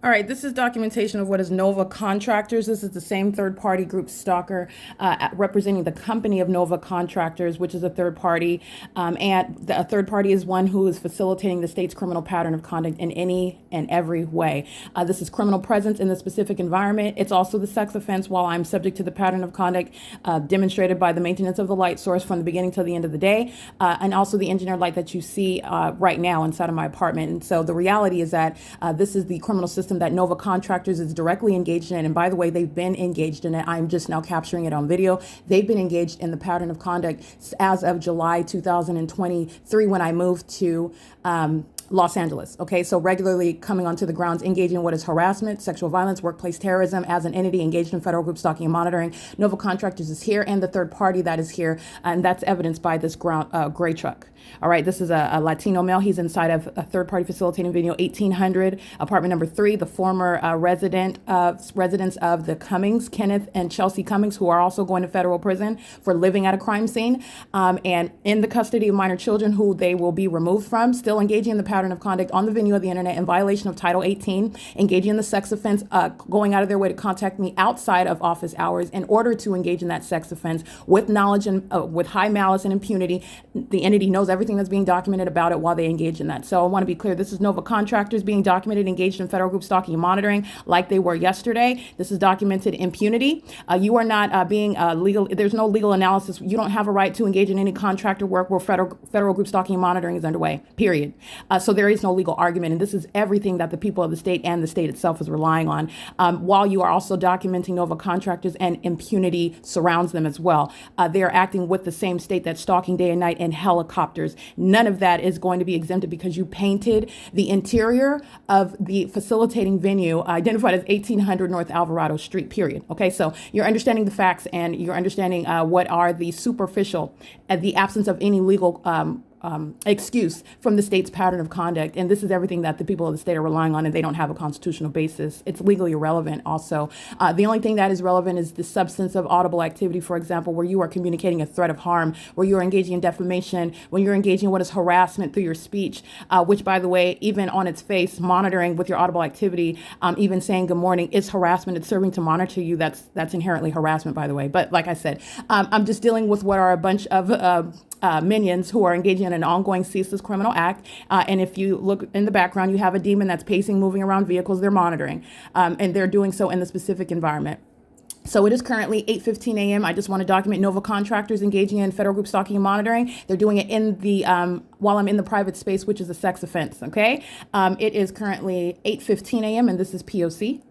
All right, this is documentation of what is Nova Contractors. This is the same third-party group stalker representing the company of Nova Contractors, which is a third party. A third party is one who is facilitating the state's criminal pattern of conduct in any and every way. This is criminal presence in the specific environment. It's also the sex offense while I'm subject to the pattern of conduct demonstrated by the maintenance of the light source from the beginning till the end of the day, and also the engineered light that you see right now inside of my apartment. And so the reality is that this is the criminal system that Nova Contractors is directly engaged in. And by the way, they've been engaged in it. I'm just now capturing it on video. They've been engaged in the pattern of conduct as of July 2023 when I moved to Los Angeles. Okay, so regularly coming onto the grounds, engaging in what is harassment, sexual violence, workplace terrorism as an entity engaged in federal group stalking and monitoring. Nova Contractors is here, and the third party that is here, and that's evidenced by this gray truck. All right, this is a Latino male. He's inside of a third party facilitating video 1800, apartment number 3, the former residents of the Cummings, Kenneth and Chelsea Cummings, who are also going to federal prison for living at a crime scene and in the custody of minor children who they will be removed from, still engaging in the pattern of conduct on the venue of the internet in violation of Title 18, engaging in the sex offense, going out of their way to contact me outside of office hours in order to engage in that sex offense with knowledge and with high malice and impunity. The entity knows everything that's being documented about it while they engage in that. So I want to be clear, this is Nova Contractors being documented, engaged in federal group stalking and monitoring like they were yesterday. This is documented impunity. You are not being legal. There's no legal analysis. You don't have a right to engage in any contractor work where federal group stalking and monitoring is underway, period. So there is no legal argument. And this is everything that the people of the state and the state itself is relying on, while you are also documenting Nova Contractors, and impunity surrounds them as well. They are acting with the same state that's stalking day and night in helicopters. None of that is going to be exempted because you painted the interior of the facilitating venue identified as 1800 North Alvarado Street, period. Okay, so you're understanding the facts and you're understanding what are the superficial, the absence of any legal excuse from the state's pattern of conduct. And this is everything that the people of the state are relying on, and they don't have a constitutional basis. It's legally irrelevant also. The only thing that is relevant is the substance of audible activity, for example, where you are communicating a threat of harm, where you are engaging in defamation, when you're engaging in what is harassment through your speech, which, by the way, even on its face, monitoring with your audible activity, even saying good morning is harassment. It's serving to monitor you. That's inherently harassment, by the way. But like I said, I'm just dealing with what are a bunch of minions who are engaging in an ongoing ceaseless criminal act. And if you look in the background, you have a demon that's pacing, moving around vehicles they're monitoring. And they're doing so in the specific environment. So it is currently 8:15 a.m. I just want to document Nova Contractors engaging in federal group stalking and monitoring. They're doing it in the while I'm in the private space, which is a sex offense. Okay. It is currently 8:15 a.m. and this is P.O.C.